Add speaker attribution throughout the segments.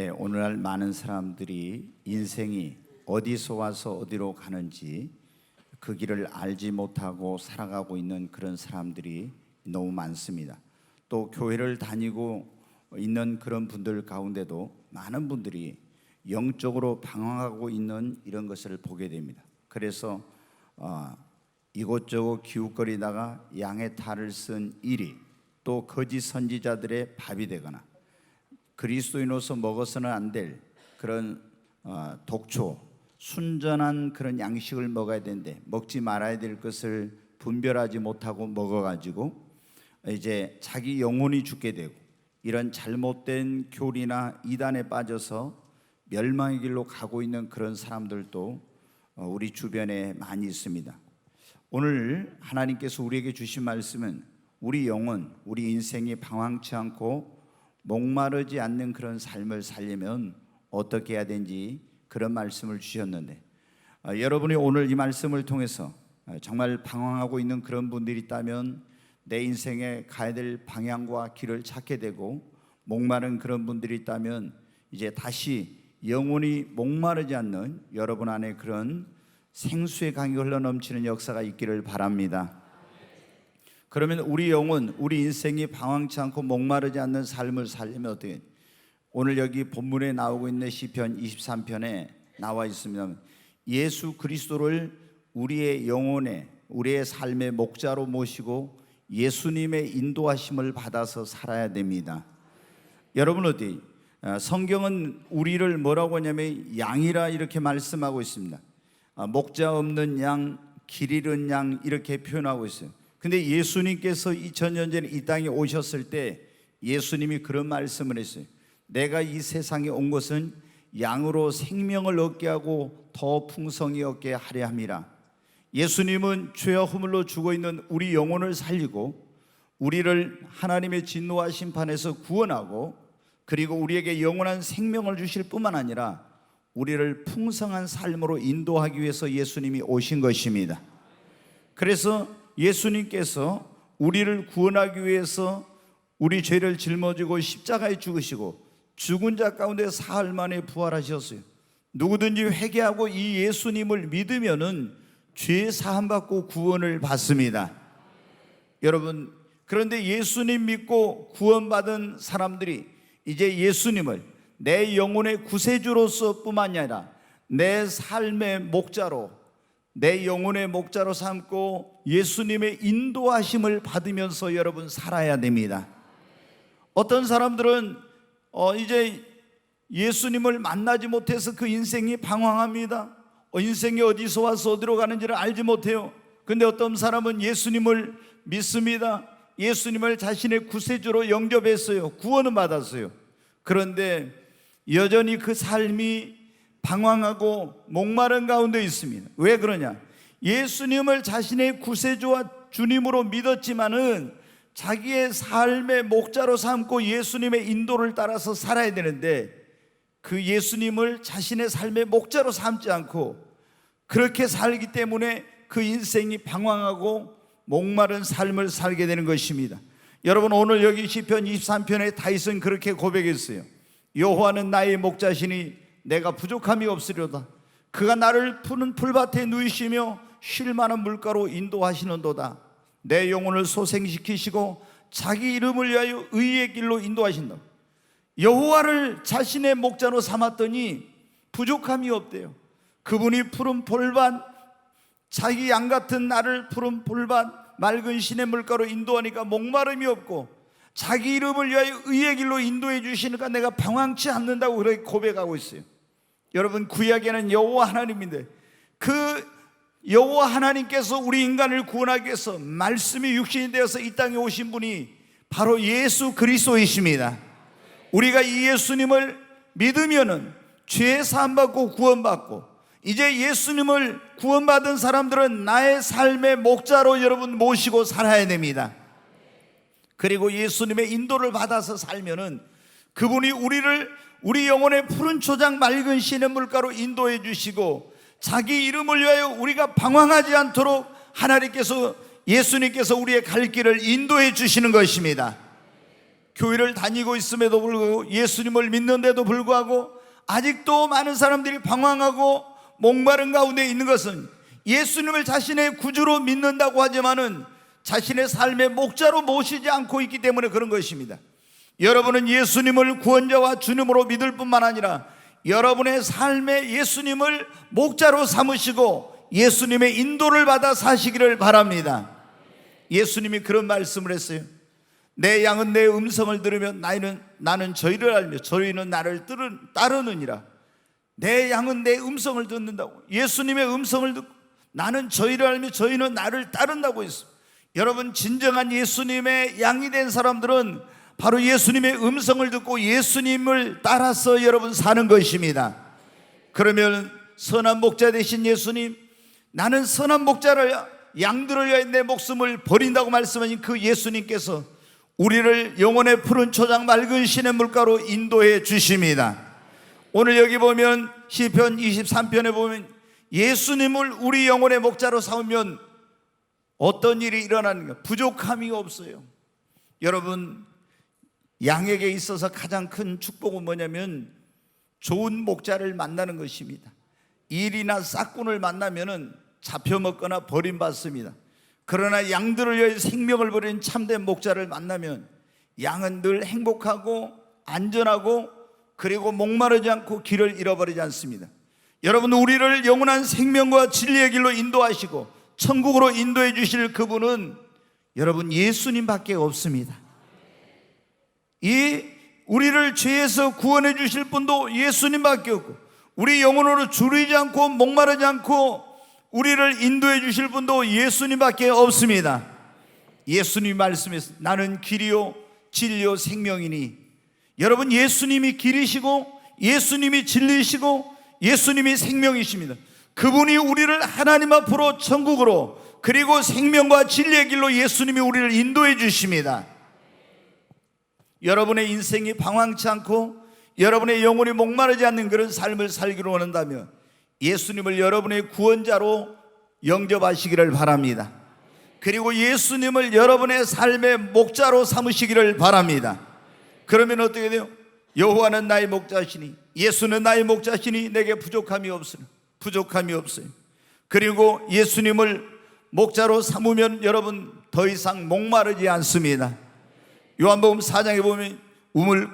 Speaker 1: 오늘날 많은 사람들이 인생이 어디서 와서 어디로 가는지 그 길을 알지 못하고 살아가고 있는 그런 사람들이 너무 많습니다. 또 교회를 다니고 있는 그런 분들 가운데도 많은 분들이 영적으로 방황하고 있는 이런 것을 보게 됩니다. 그래서 이곳저곳 기웃거리다가 양의 탈을 쓴 일이 또 거짓 선지자들의 밥이 되거나 그리스도인으로서 먹어서는 안 될 그런 독초, 순전한 그런 양식을 먹어야 되는데 먹지 말아야 될 것을 분별하지 못하고 먹어가지고 이제 자기 영혼이 죽게 되고 이런 잘못된 교리나 이단에 빠져서 멸망의 길로 가고 있는 그런 사람들도 우리 주변에 많이 있습니다. 오늘 하나님께서 우리에게 주신 말씀은 우리 영혼, 우리 인생이 방황치 않고 목마르지 않는 그런 삶을 살려면 어떻게 해야 되는지 그런 말씀을 주셨는데 여러분이 오늘 이 말씀을 통해서 정말 방황하고 있는 그런 분들이 있다면 내 인생에 가야 될 방향과 길을 찾게 되고 목마른 그런 분들이 있다면 이제 다시 영혼이 목마르지 않는 여러분 안에 그런 생수의 강이 흘러넘치는 역사가 있기를 바랍니다. 그러면 우리 영혼, 우리 인생이 방황치 않고 목마르지 않는 삶을 살려면 어떻게 해요? 오늘 여기 본문에 나오고 있는 시편 23편에 나와 있습니다. 예수 그리스도를 우리의 영혼에, 우리의 삶의 목자로 모시고 예수님의 인도하심을 받아서 살아야 됩니다. 여러분 어디? 성경은 우리를 뭐라고 하냐면 양이라 이렇게 말씀하고 있습니다. 목자 없는 양, 길 잃은 양 이렇게 표현하고 있어요. 근데 예수님께서 2000년 전에 이 땅에 오셨을 때 예수님이 그런 말씀을 했어요. 내가 이 세상에 온 것은 양으로 생명을 얻게 하고 더 풍성히 얻게 하려 함이라. 예수님은 죄와 허물로 죽어있는 우리 영혼을 살리고 우리를 하나님의 진노와 심판에서 구원하고 그리고 우리에게 영원한 생명을 주실 뿐만 아니라 우리를 풍성한 삶으로 인도하기 위해서 예수님이 오신 것입니다. 그래서 예수님께서 우리를 구원하기 위해서 우리 죄를 짊어지고 십자가에 죽으시고 죽은 자 가운데 사흘 만에 부활하셨어요. 누구든지 회개하고 이 예수님을 믿으면은 죄 사함 받고 구원을 받습니다. 여러분, 그런데 예수님 믿고 구원받은 사람들이 이제 예수님을 내 영혼의 구세주로서 뿐만 아니라 내 삶의 목자로, 내 영혼의 목자로 삼고 예수님의 인도하심을 받으면서 여러분 살아야 됩니다. 어떤 사람들은 이제 예수님을 만나지 못해서 그 인생이 방황합니다. 인생이 어디서 와서 어디로 가는지를 알지 못해요. 근데 어떤 사람은 예수님을 믿습니다. 예수님을 자신의 구세주로 영접했어요. 구원은 받았어요. 그런데 여전히 그 삶이 방황하고 목마른 가운데 있습니다. 왜 그러냐? 예수님을 자신의 구세주와 주님으로 믿었지만은 자기의 삶의 목자로 삼고 예수님의 인도를 따라서 살아야 되는데 그 예수님을 자신의 삶의 목자로 삼지 않고 그렇게 살기 때문에 그 인생이 방황하고 목마른 삶을 살게 되는 것입니다. 여러분, 오늘 여기 시편 23편에 다윗은 그렇게 고백했어요. 여호와는 나의 목자시니 내가 부족함이 없으려다. 그가 나를 푸른 풀밭에 누이시며 쉴 만한 물가로 인도하시는도다. 내 영혼을 소생시키시고 자기 이름을 위하여 의의 길로 인도하신다. 여호와를 자신의 목자로 삼았더니 부족함이 없대요. 그분이 푸른 풀밭, 자기 양 같은 나를 푸른 풀밭 맑은 시냇 물가로 인도하니까 목마름이 없고 자기 이름을 위하여 의의 길로 인도해 주시니까 내가 방황치 않는다고 그렇게 고백하고 있어요. 여러분, 구약에는 여호와 하나님인데 그 여호와 하나님께서 우리 인간을 구원하기 위해서 말씀이 육신이 되어서 이 땅에 오신 분이 바로 예수 그리스도이십니다. 우리가 이 예수님을 믿으면은 죄 사함 받고 구원받고 이제 예수님을 구원받은 사람들은 나의 삶의 목자로 여러분 모시고 살아야 됩니다. 그리고 예수님의 인도를 받아서 살면은 그분이 우리 영혼의 푸른 초장 맑은 시냇 물가로 인도해 주시고 자기 이름을 위하여 우리가 방황하지 않도록 하나님께서 예수님께서 우리의 갈 길을 인도해 주시는 것입니다. 교회를 다니고 있음에도 불구하고, 예수님을 믿는데도 불구하고 아직도 많은 사람들이 방황하고 목마른 가운데 있는 것은, 예수님을 자신의 구주로 믿는다고 하지만은 자신의 삶의 목자로 모시지 않고 있기 때문에 그런 것입니다. 여러분은 예수님을 구원자와 주님으로 믿을 뿐만 아니라 여러분의 삶에 예수님을 목자로 삼으시고 예수님의 인도를 받아 사시기를 바랍니다. 예수님이 그런 말씀을 했어요. 내 양은 내 음성을 들으면 나는 저희를 알며 저희는 나를 따르느니라. 내 양은 내 음성을 듣는다고, 예수님의 음성을 듣고 나는 저희를 알며 저희는 나를 따른다고 했어요. 여러분, 진정한 예수님의 양이 된 사람들은 바로 예수님의 음성을 듣고 예수님을 따라서 여러분 사는 것입니다. 그러면 선한 목자 되신 예수님, 나는 선한 목자를, 양들을 위하여 내 목숨을 버린다고 말씀하신 그 예수님께서 우리를 영혼의 푸른 초장 맑은 신의 물가로 인도해 주십니다. 오늘 여기 보면 시편 23편에 보면 예수님을 우리 영혼의 목자로 삼으면 어떤 일이 일어나는가? 부족함이 없어요. 여러분, 양에게 있어서 가장 큰 축복은 뭐냐면 좋은 목자를 만나는 것입니다. 일이나 싹군을 만나면 잡혀먹거나 버림받습니다. 그러나 양들을 위해 생명을 버린 참된 목자를 만나면 양은 늘 행복하고 안전하고 그리고 목마르지 않고 길을 잃어버리지 않습니다. 여러분, 우리를 영원한 생명과 진리의 길로 인도하시고 천국으로 인도해 주실 그분은 여러분 예수님밖에 없습니다. 이 우리를 죄에서 구원해 주실 분도 예수님밖에 없고, 우리 영혼으로 줄이지 않고 목마르지 않고 우리를 인도해 주실 분도 예수님밖에 없습니다. 예수님 말씀에서 나는 길이요 진리요 생명이니, 여러분 예수님이 길이시고 예수님이 진리시고 예수님이 생명이십니다. 그분이 우리를 하나님 앞으로 천국으로 그리고 생명과 진리의 길로 예수님이 우리를 인도해 주십니다. 여러분의 인생이 방황치 않고 여러분의 영혼이 목마르지 않는 그런 삶을 살기로 원한다면 예수님을 여러분의 구원자로 영접하시기를 바랍니다. 그리고 예수님을 여러분의 삶의 목자로 삼으시기를 바랍니다. 그러면 어떻게 돼요? 여호와는 나의 목자시니, 예수는 나의 목자시니 내게 부족함이 없어요. 그리고 예수님을 목자로 삼으면 여러분 더 이상 목마르지 않습니다. 요한복음 4장에 보면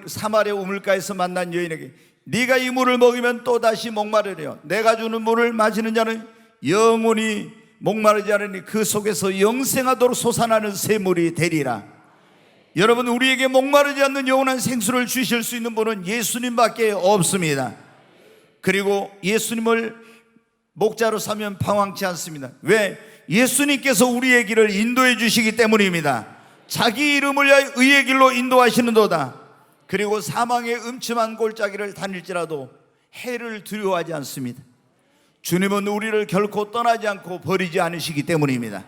Speaker 1: 사마리아 우물가에서 만난 여인에게 네가 이 물을 먹으면 또다시 목마르려, 내가 주는 물을 마시는 자는 영원히 목마르지 않으니 그 속에서 영생하도록 솟아나는 샘물이 되리라. 여러분, 우리에게 목마르지 않는 영원한 생수를 주실 수 있는 분은 예수님밖에 없습니다. 그리고 예수님을 목자로 삼으면 방황치 않습니다. 왜? 예수님께서 우리의 길을 인도해 주시기 때문입니다. 자기 이름을 위하여 의의 길로 인도하시는도다. 그리고 사망의 음침한 골짜기를 다닐지라도 해를 두려워하지 않습니다. 주님은 우리를 결코 떠나지 않고 버리지 않으시기 때문입니다.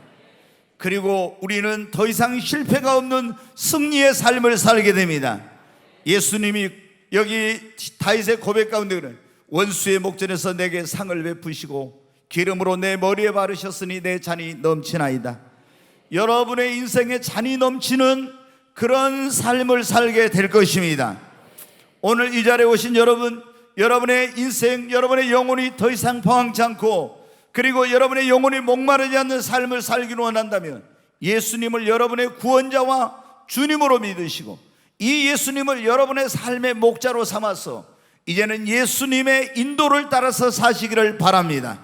Speaker 1: 그리고 우리는 더 이상 실패가 없는 승리의 삶을 살게 됩니다. 예수님이 여기 다윗의 고백 가운데 그래, 원수의 목전에서 내게 상을 베푸시고 기름으로 내 머리에 바르셨으니 내 잔이 넘치나이다. 여러분의 인생에 잔이 넘치는 그런 삶을 살게 될 것입니다. 오늘 이 자리에 오신 여러분, 여러분의 인생, 여러분의 영혼이 더 이상 방황치 않고 그리고 여러분의 영혼이 목마르지 않는 삶을 살기로 원한다면 예수님을 여러분의 구원자와 주님으로 믿으시고 이 예수님을 여러분의 삶의 목자로 삼아서 이제는 예수님의 인도를 따라서 사시기를 바랍니다.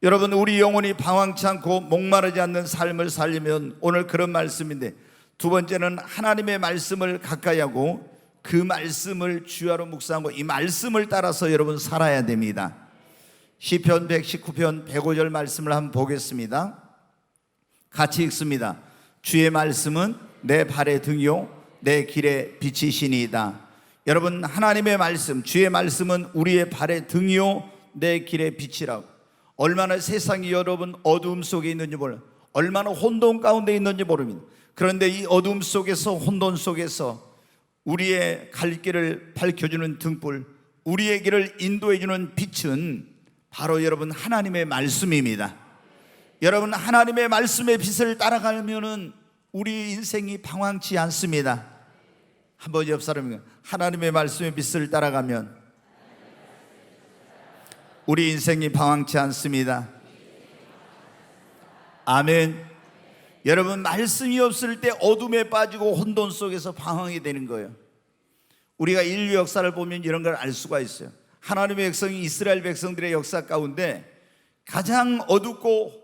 Speaker 1: 여러분, 우리 영혼이 방황치 않고 목마르지 않는 삶을 살려면 오늘 그런 말씀인데, 두 번째는 하나님의 말씀을 가까이 하고 그 말씀을 주야로 묵상하고 이 말씀을 따라서 여러분 살아야 됩니다. 시편 119편 105절 말씀을 한번 보겠습니다. 같이 읽습니다. 주의 말씀은 내 발의 등이요 내 길의 빛이시니이다. 여러분, 하나님의 말씀, 주의 말씀은 우리의 발의 등이요 내 길의 빛이라고. 얼마나 세상이 여러분 어두움 속에 있는지 몰라요. 얼마나 혼돈 가운데 있는지 모릅니다. 그런데 이 어두움 속에서, 혼돈 속에서 우리의 갈 길을 밝혀주는 등불, 우리의 길을 인도해주는 빛은 바로 여러분 하나님의 말씀입니다. 여러분, 하나님의 말씀의 빛을 따라가면은 우리 인생이 방황치 않습니다. 한번 옆 사람이 하나님의 말씀의 빛을 따라가면 우리 인생이 방황치 않습니다. 아멘. 여러분, 말씀이 없을 때 어둠에 빠지고 혼돈 속에서 방황이 되는 거예요. 우리가 인류 역사를 보면 이런 걸 알 수가 있어요. 하나님의 백성이 이스라엘 백성들의 역사 가운데 가장 어둡고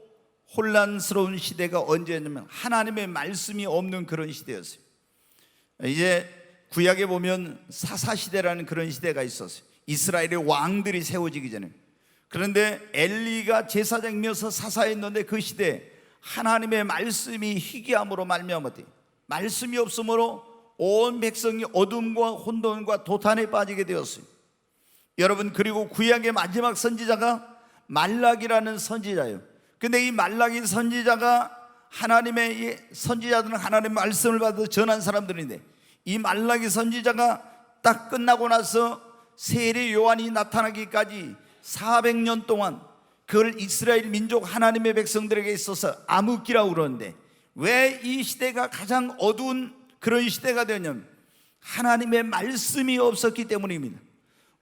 Speaker 1: 혼란스러운 시대가 언제였냐면 하나님의 말씀이 없는 그런 시대였어요. 이제 구약에 보면 사사시대라는 그런 시대가 있었어요. 이스라엘의 왕들이 세워지기 전에. 그런데 엘리가 제사장이면서 사사했는데 그 시대에 하나님의 말씀이 희귀함으로 말미암았대요. 말씀이 없으므로 온 백성이 어둠과 혼돈과 도탄에 빠지게 되었어요. 여러분, 그리고 구약의 마지막 선지자가 말락이라는 선지자예요. 근데 이 말락인 선지자가 하나님의 선지자들은 하나님의 말씀을 받아 전한 사람들인데 이 말락이 선지자가 딱 끝나고 나서 세례 요한이 나타나기까지 400년 동안 그걸 이스라엘 민족 하나님의 백성들에게 있어서 암흑기라고 그러는데 왜 이 시대가 가장 어두운 그런 시대가 되냐면 하나님의 말씀이 없었기 때문입니다.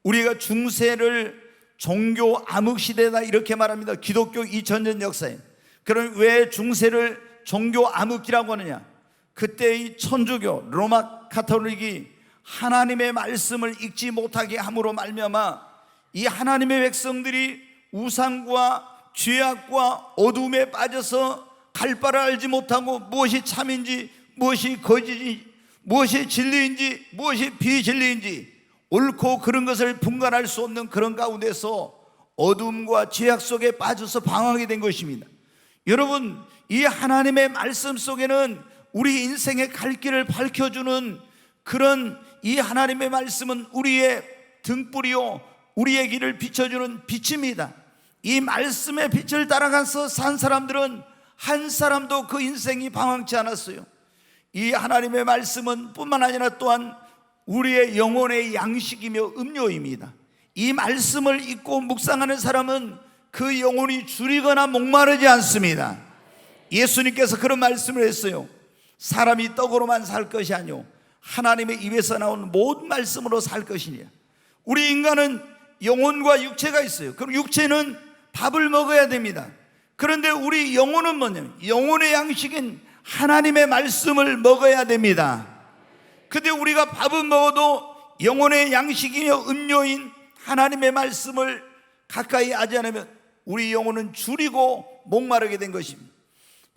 Speaker 1: 우리가 중세를 종교 암흑시대다 이렇게 말합니다. 기독교 2000년 역사에. 그럼 왜 중세를 종교 암흑기라고 하느냐? 그때의 천주교 로마 가톨릭이 하나님의 말씀을 읽지 못하게 함으로 말미암아 이 하나님의 백성들이 우상과 죄악과 어둠에 빠져서 갈 바를 알지 못하고 무엇이 참인지 무엇이 거짓인지 무엇이 진리인지 무엇이 비진리인지 옳고 그런 것을 분간할 수 없는 그런 가운데서 어둠과 죄악 속에 빠져서 방황하게 된 것입니다. 여러분, 이 하나님의 말씀 속에는 우리 인생의 갈 길을 밝혀주는 그런 이 하나님의 말씀은 우리의 등불이요 우리의 길을 비춰주는 빛입니다. 이 말씀의 빛을 따라가서 산 사람들은 한 사람도 그 인생이 방황치 않았어요. 이 하나님의 말씀은 뿐만 아니라 또한 우리의 영혼의 양식이며 음료입니다. 이 말씀을 읽고 묵상하는 사람은 그 영혼이 줄이거나 목마르지 않습니다. 예수님께서 그런 말씀을 했어요. 사람이 떡으로만 살 것이 아니오 하나님의 입에서 나온 모든 말씀으로 살 것이냐. 우리 인간은 영혼과 육체가 있어요. 그럼 육체는 밥을 먹어야 됩니다. 그런데 우리 영혼은 뭐냐면 영혼의 양식인 하나님의 말씀을 먹어야 됩니다. 근데 우리가 밥은 먹어도 영혼의 양식이며 음료인 하나님의 말씀을 가까이 하지 않으면 우리 영혼은 줄이고 목마르게 된 것입니다.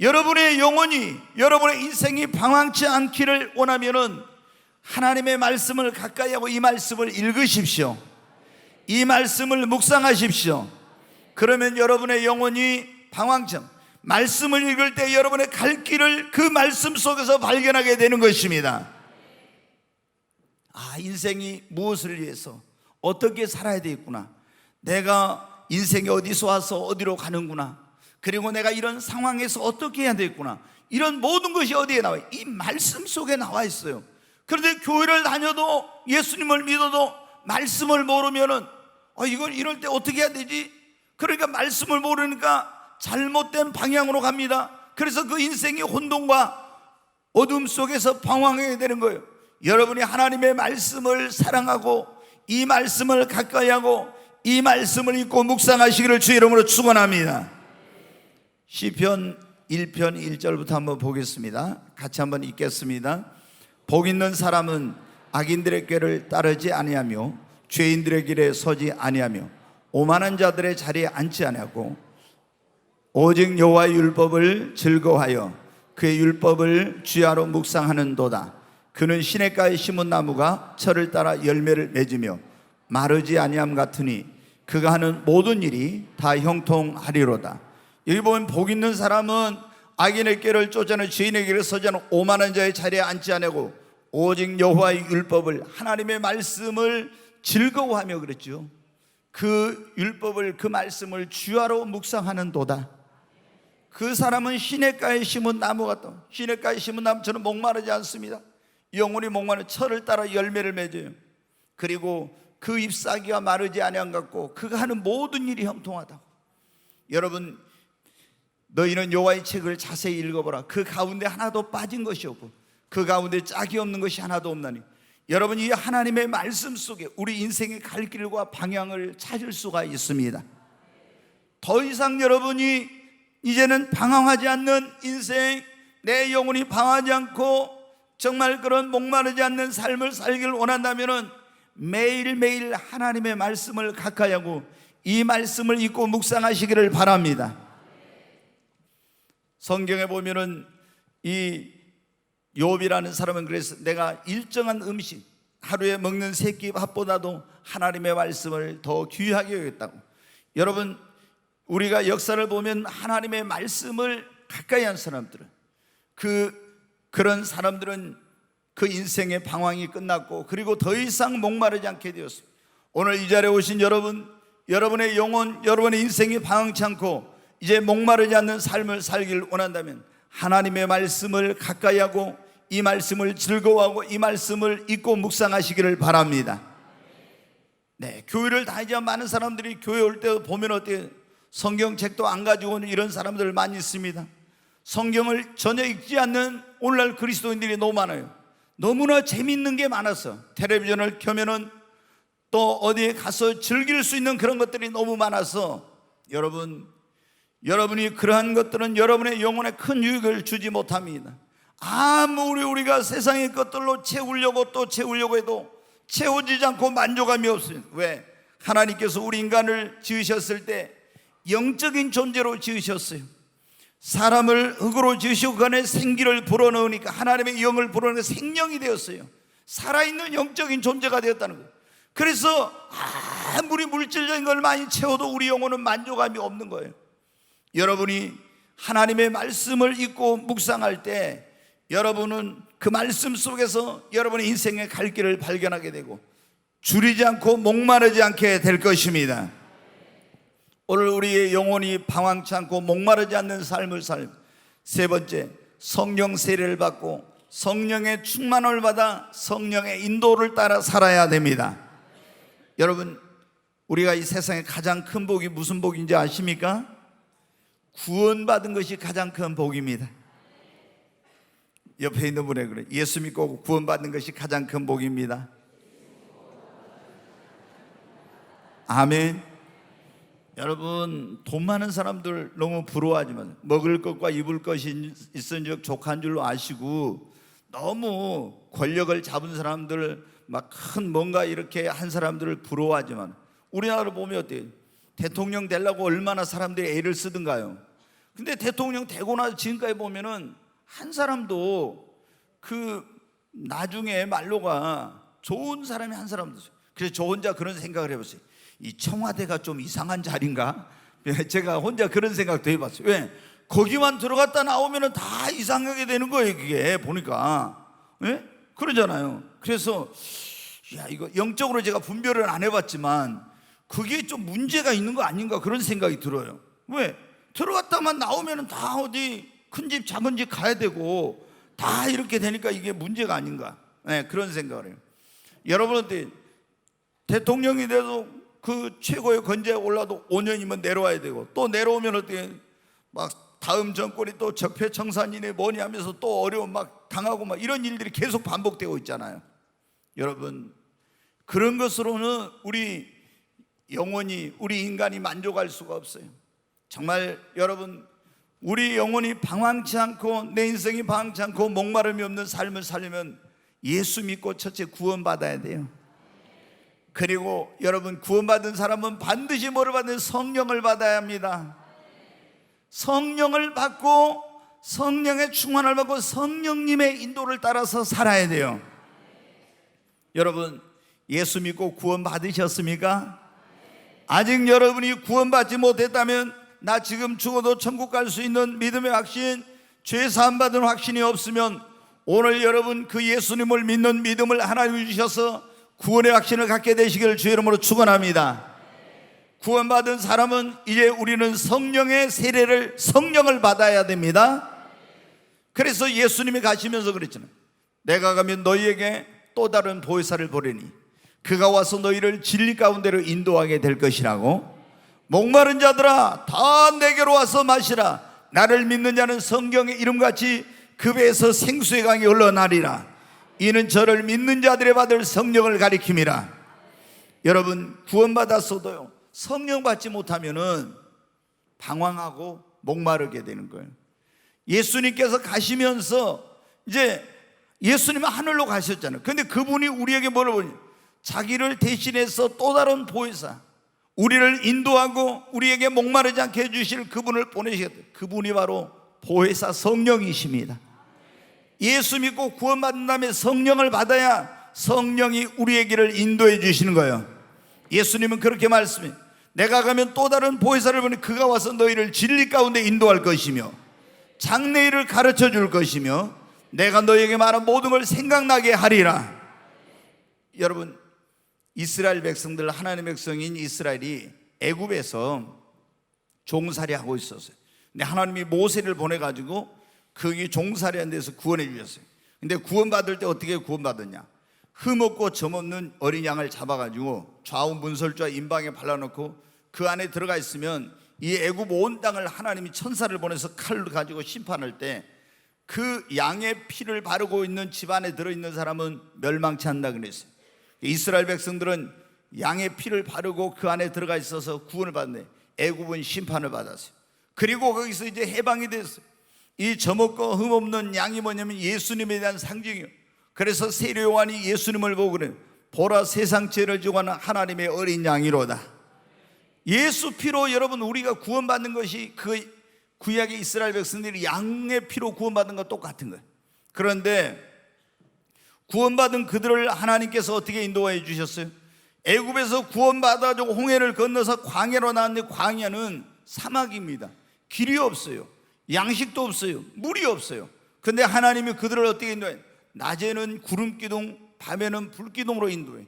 Speaker 1: 여러분의 영혼이 여러분의 인생이 방황치 않기를 원하면은 하나님의 말씀을 가까이 하고 이 말씀을 읽으십시오. 이 말씀을 묵상하십시오. 그러면 여러분의 영혼이 방황치 않고 말씀을 읽을 때 여러분의 갈 길을 그 말씀 속에서 발견하게 되는 것입니다. 인생이 무엇을 위해서 어떻게 살아야 되겠구나. 내가 인생이 어디서 와서 어디로 가는구나. 그리고 내가 이런 상황에서 어떻게 해야 되겠구나. 이런 모든 것이 어디에 나와요? 이 말씀 속에 나와 있어요. 그런데 교회를 다녀도 예수님을 믿어도 말씀을 모르면은 이걸 이럴 때 어떻게 해야 되지? 그러니까 말씀을 모르니까 잘못된 방향으로 갑니다. 그래서 그 인생이 혼돈과 어둠 속에서 방황하게 되는 거예요. 여러분이 하나님의 말씀을 사랑하고 이 말씀을 가까이 하고 이 말씀을 읽고 묵상하시기를 주의 이름으로 축원합니다. 시편 1편 1절부터 한번 보겠습니다. 같이 한번 읽겠습니다. 복 있는 사람은 악인들의 꾀를 따르지 아니하며 죄인들의 길에 서지 아니하며 오만한 자들의 자리에 앉지 아니하고 오직 여호와의 율법을 즐거워하여 그의 율법을 주야로 묵상하는도다. 그는 시냇가에 심은 나무가 철을 따라 열매를 맺으며 마르지 아니함 같으니 그가 하는 모든 일이 다 형통하리로다. 여기 보면 복 있는 사람은 악인의 꾀를 쫓아내 죄인의 길에 서지 않고 오만한 자의 자리에 앉지 아니하고 오직 여호와의 율법을 하나님의 말씀을 즐거워하며 그랬죠. 그 율법을 그 말씀을 주야로 묵상하는도다. 그 사람은 시냇가에 심은 나무 같다. 시냇가에 심은 나무처럼 목마르지 않습니다. 영혼이 목마른 철을 따라 열매를 맺어요. 그리고 그 잎사귀가 마르지 아니한 같고 그가 하는 모든 일이 형통하다. 여러분, 너희는 여호와의 책을 자세히 읽어보라. 그 가운데 하나도 빠진 것이 없고 그 가운데 짝이 없는 것이 하나도 없나니. 여러분, 이 하나님의 말씀 속에 우리 인생의 갈 길과 방향을 찾을 수가 있습니다. 더 이상 여러분이 이제는 방황하지 않는 인생, 내 영혼이 방황하지 않고 정말 그런 목마르지 않는 삶을 살기를 원한다면 매일매일 하나님의 말씀을 가까이 하고 이 말씀을 읽고 묵상하시기를 바랍니다. 성경에 보면은 이 욥이라는 사람은 그래서 내가 일정한 음식, 하루에 먹는 세 끼 밥보다도 하나님의 말씀을 더 귀하게 여겼다고. 여러분, 우리가 역사를 보면 하나님의 말씀을 가까이 한 사람들은 그런 사람들은 그 인생의 방황이 끝났고 그리고 더 이상 목마르지 않게 되었습니다. 오늘 이 자리에 오신 여러분, 여러분의 영혼, 여러분의 인생이 방황치 않고 이제 목마르지 않는 삶을 살길 원한다면 하나님의 말씀을 가까이 하고 이 말씀을 즐거워하고 이 말씀을 읽고 묵상하시기를 바랍니다. 네, 교회를 다니지만 많은 사람들이 교회 올 때 보면 어때요? 성경책도 안 가지고 오는 이런 사람들 많이 있습니다. 성경을 전혀 읽지 않는 오늘날 그리스도인들이 너무 많아요. 너무나 재미있는 게 많아서 텔레비전을 켜면은 또 어디에 가서 즐길 수 있는 그런 것들이 너무 많아서 여러분이 그러한 것들은 여러분의 영혼에 큰 유익을 주지 못합니다. 아무리 우리가 세상의 것들로 채우려고 해도 채워지지 않고 만족감이 없어요. 왜? 하나님께서 우리 인간을 지으셨을 때 영적인 존재로 지으셨어요. 사람을 흙으로 지으시고 그 안에 생기를 불어넣으니까 하나님의 영을 불어넣으니까 생명이 되었어요. 살아있는 영적인 존재가 되었다는 거예요. 그래서 아무리 물질적인 걸 많이 채워도 우리 영혼은 만족감이 없는 거예요. 여러분이 하나님의 말씀을 읽고 묵상할 때 여러분은 그 말씀 속에서 여러분의 인생의 갈 길을 발견하게 되고 줄이지 않고 목마르지 않게 될 것입니다. 오늘 우리의 영혼이 방황치 않고 목마르지 않는 삶을 세 번째, 성령 세례를 받고 성령의 충만을 받아 성령의 인도를 따라 살아야 됩니다. 여러분, 우리가 이 세상에 가장 큰 복이 무슨 복인지 아십니까? 구원받은 것이 가장 큰 복입니다. 옆에 있는 분에게 그래, 예수 믿고 구원받는 것이 가장 큰 복입니다. 아멘. 여러분, 돈 많은 사람들 너무 부러워하지만 먹을 것과 입을 것이 있은즉 족한 줄로 아시고 너무 권력을 잡은 사람들, 막 큰 뭔가 이렇게 한 사람들을 부러워하지만 우리나라를 보면 어때요? 대통령 되려고 얼마나 사람들이 애를 쓰던가요? 근데 대통령 되고 나서 지금까지 보면은 한 사람도 그 나중에 말로가 좋은 사람이 한 사람도 없어요. 그래서 저 혼자 그런 생각을 해봤어요. 이 청와대가 좀 이상한 자리인가? 제가 혼자 그런 생각도 해봤어요. 왜? 거기만 들어갔다 나오면 다 이상하게 되는 거예요. 그게 보니까. 예? 그러잖아요. 그래서 이거 영적으로 제가 분별을 안 해봤지만 그게 좀 문제가 있는 거 아닌가 그런 생각이 들어요. 왜? 들어갔다만 나오면 다 어디 큰 집 작은 집 가야 되고 다 이렇게 되니까 이게 문제가 아닌가. 네, 그런 생각을 해요. 여러분한테 대통령이 돼도 그 최고의 권좌에 올라도 5년이면 내려와야 되고 또 내려오면 어떻게 막 다음 정권이 또 적폐청산이네 뭐니 하면서 또 어려움 막 당하고 막 이런 일들이 계속 반복되고 있잖아요. 여러분, 그런 것으로는 우리 영혼이, 우리 인간이 만족할 수가 없어요. 정말 여러분, 우리 영혼이 방황치 않고 내 인생이 방황치 않고 목마름이 없는 삶을 살려면 예수 믿고 첫째 구원받아야 돼요. 그리고 여러분, 구원받은 사람은 반드시 뭐를 받는 성령을 받아야 합니다. 성령을 받고 성령의 충만을 받고 성령님의 인도를 따라서 살아야 돼요. 여러분, 예수 믿고 구원받으셨습니까? 아직 여러분이 구원받지 못했다면 나 지금 죽어도 천국 갈 수 있는 믿음의 확신, 죄 사함 받은 확신이 없으면 오늘 여러분 그 예수님을 믿는 믿음을 하나님 주셔서 구원의 확신을 갖게 되시기를 주의 이름으로 축원합니다. 구원받은 사람은 이제 우리는 성령의 세례를, 성령을 받아야 됩니다. 그래서 예수님이 가시면서 그랬잖아요. 내가 가면 너희에게 또 다른 보혜사를 보내니 그가 와서 너희를 진리 가운데로 인도하게 될 것이라고. 목마른 자들아 다 내게로 와서 마시라. 나를 믿는 자는 성경의 이름같이 그 배에서 생수의 강이 흘러나리라. 이는 저를 믿는 자들의 받을 성령을 가리킴이라. 여러분, 구원받았어도요, 성령 받지 못하면은 방황하고 목마르게 되는 거예요. 예수님께서 가시면서 이제 예수님은 하늘로 가셨잖아요. 근데 그분이 우리에게 뭐라고 보니, 자기를 대신해서 또 다른 보혜사, 우리를 인도하고 우리에게 목마르지 않게 해주실 그분을 보내시겠다. 그분이 바로 보혜사 성령이십니다. 예수 믿고 구원받은 다음에 성령을 받아야 성령이 우리의 길을 인도해 주시는 거예요. 예수님은 그렇게 말씀해요. 내가 가면 또 다른 보혜사를 보내 그가 와서 너희를 진리 가운데 인도할 것이며 장래일을 가르쳐 줄 것이며 내가 너희에게 말한 모든 걸 생각나게 하리라. 여러분, 이스라엘 백성들, 하나님의 백성인 이스라엘이 애굽에서 종살이 하고 있었어요. 근데 하나님이 모세를 보내가지고 거기 종살이한 데서 구원해 주셨어요. 근데 구원받을 때 어떻게 구원받았냐? 흠없고 점없는 어린 양을 잡아가지고 좌우 문설주와 임방에 발라놓고 그 안에 들어가 있으면 이 애굽 온 땅을 하나님이 천사를 보내서 칼로 가지고 심판할 때 그 양의 피를 바르고 있는 집안에 들어있는 사람은 멸망치 않는다 그랬어요. 이스라엘 백성들은 양의 피를 바르고 그 안에 들어가 있어서 구원을 받는데 애굽은 심판을 받았어요. 그리고 거기서 이제 해방이 됐어요. 이 점없고 흠없는 양이 뭐냐면 예수님에 대한 상징이에요. 그래서 세례 요한이 예수님을 보고 그래요. 보라, 세상 죄를 지고 가는 하나님의 어린 양이로다. 예수 피로 여러분 우리가 구원받는 것이 그 구약의 이스라엘 백성들이 양의 피로 구원받은 것 똑같은 거예요. 그런데 구원받은 그들을 하나님께서 어떻게 인도해 주셨어요? 애굽에서 구원받아가지고 홍해를 건너서 광야로 나왔는데 광야는 사막입니다. 길이 없어요. 양식도 없어요. 물이 없어요. 근데 하나님이 그들을 어떻게 인도해? 낮에는 구름기둥, 밤에는 불기둥으로 인도해.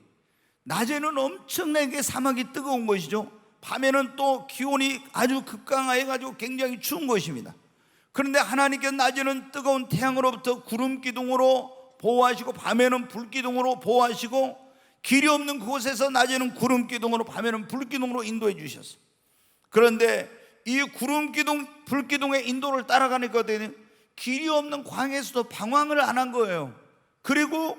Speaker 1: 낮에는 엄청나게 사막이 뜨거운 것이죠. 밤에는 또 기온이 아주 급강해가지고 굉장히 추운 것입니다. 그런데 하나님께서 낮에는 뜨거운 태양으로부터 구름기둥으로 보호하시고 밤에는 불기둥으로 보호하시고 길이 없는 그곳에서 낮에는 구름기둥으로 밤에는 불기둥으로 인도해 주셨어요. 그런데 이 구름기둥, 불기둥의 인도를 따라가니까 길이 없는 광야에서도 방황을 안 한 거예요. 그리고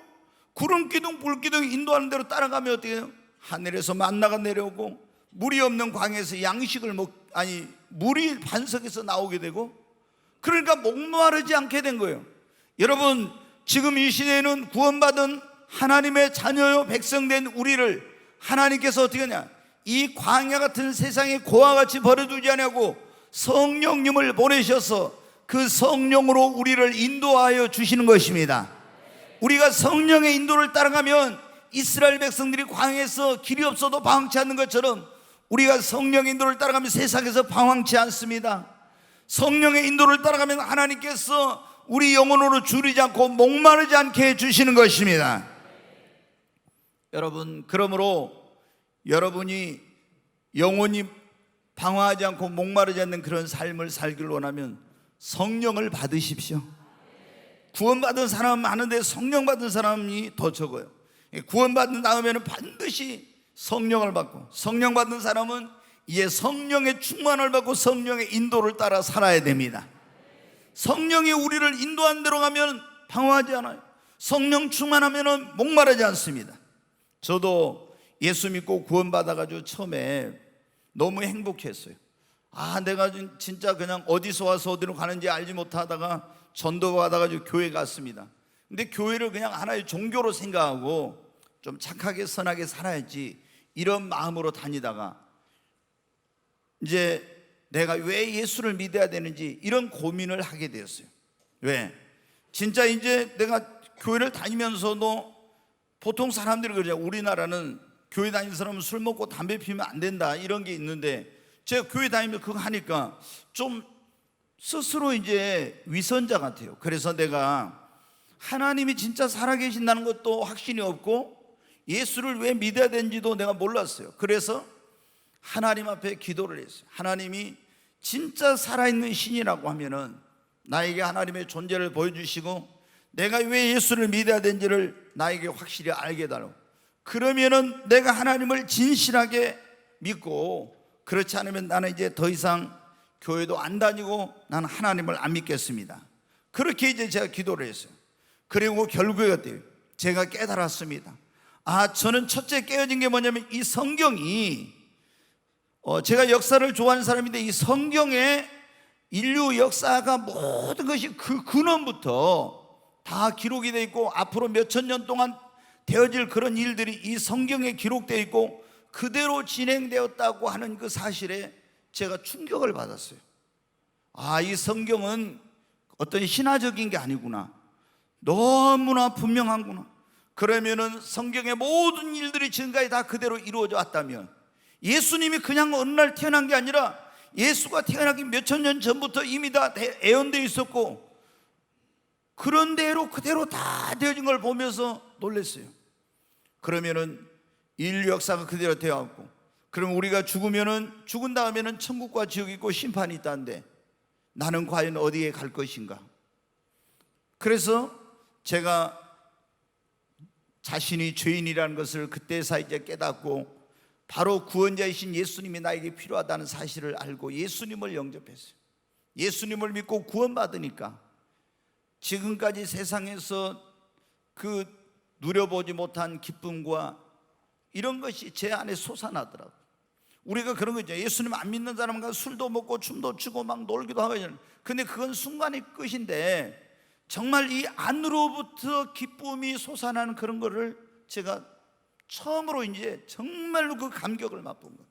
Speaker 1: 구름기둥, 불기둥 인도하는 대로 따라가면 어떻게 해요? 하늘에서 만나가 내려오고 물이 없는 광야에서 양식을 물이 반석에서 나오게 되고, 그러니까 목마르지 않게 된 거예요. 여러분, 지금 이 시대에는 구원받은 하나님의 자녀요 백성된 우리를 하나님께서 어떻게 하냐? 이 광야 같은 세상에 고와 같이 버려두지 않냐고 성령님을 보내셔서 그 성령으로 우리를 인도하여 주시는 것입니다. 우리가 성령의 인도를 따라가면 이스라엘 백성들이 광야에서 길이 없어도 방황치 않는 것처럼 우리가 성령의 인도를 따라가면 세상에서 방황치 않습니다. 성령의 인도를 따라가면 하나님께서 우리 영혼으로 줄이지 않고 목마르지 않게 해주시는 것입니다. 여러분, 그러므로 여러분이 영혼이 방황하지 않고 목마르지 않는 그런 삶을 살기를 원하면 성령을 받으십시오. 구원받은 사람은 많은데 성령 받은 사람이 더 적어요. 구원받은 다음에는 반드시 성령을 받고, 성령 받은 사람은 이제 성령의 충만을 받고 성령의 인도를 따라 살아야 됩니다. 성령이 우리를 인도한 대로 가면 방황하지 않아요. 성령 충만하면 목마르지 않습니다. 저도 예수 믿고 구원받아가지고 처음에 너무 행복했어요. 내가 진짜 그냥 어디서 와서 어디로 가는지 알지 못하다가 전도 받아가지고 교회 갔습니다. 근데 교회를 그냥 하나의 종교로 생각하고 좀 착하게 선하게 살아야지 이런 마음으로 다니다가 이제 내가 왜 예수를 믿어야 되는지 이런 고민을 하게 되었어요. 왜? 진짜 이제 내가 교회를 다니면서도 보통 사람들이 그러죠. 우리나라는 교회 다니는 사람은 술 먹고 담배 피우면 안 된다 이런 게 있는데, 제가 교회 다니면서 그거 하니까 좀 스스로 이제 위선자 같아요. 그래서 내가 하나님이 진짜 살아계신다는 것도 확신이 없고 예수를 왜 믿어야 되는지도 내가 몰랐어요. 그래서 하나님 앞에 기도를 했어요. 하나님이 진짜 살아있는 신이라고 하면은 나에게 하나님의 존재를 보여주시고 내가 왜 예수를 믿어야 되는지를 나에게 확실히 알게 해달라고. 그러면은 내가 하나님을 진실하게 믿고, 그렇지 않으면 나는 이제 더 이상 교회도 안 다니고 나는 하나님을 안 믿겠습니다. 그렇게 이제 제가 기도를 했어요. 그리고 결국에 어때요? 제가 깨달았습니다. 저는 첫째 깨어진 게 뭐냐면 이 성경이 제가 역사를 좋아하는 사람인데 이 성경에 인류 역사가 모든 것이 그 근원부터 다 기록이 되어 있고 앞으로 몇천 년 동안 되어질 그런 일들이 이 성경에 기록되어 있고 그대로 진행되었다고 하는 그 사실에 제가 충격을 받았어요. 이 성경은 어떤 신화적인 게 아니구나. 너무나 분명하구나. 그러면은 성경의 모든 일들이 지금까지 다 그대로 이루어져 왔다면 예수님이 그냥 어느 날 태어난 게 아니라 예수가 태어나기 몇천 년 전부터 이미 다 예언되어 있었고 그런 대로 그대로 다 되어진 걸 보면서 놀랐어요. 그러면은 인류 역사가 그대로 되어왔고 그럼 우리가 죽은 다음에는 천국과 지옥이 있고 심판이 있다는데 나는 과연 어디에 갈 것인가? 그래서 제가 자신이 죄인이라는 것을 그때서 이제 깨닫고 바로 구원자이신 예수님이 나에게 필요하다는 사실을 알고 예수님을 영접했어요. 예수님을 믿고 구원받으니까 지금까지 세상에서 그 누려보지 못한 기쁨과 이런 것이 제 안에 솟아나더라고요. 우리가 그런 거죠. 예수님 안 믿는 사람과 술도 먹고 춤도 추고 막 놀기도 하거든요. 근데 그건 순간의 끝인데 정말 이 안으로부터 기쁨이 솟아나는 그런 거를 제가 처음으로 이제 정말로 그 감격을 맛본 거예요.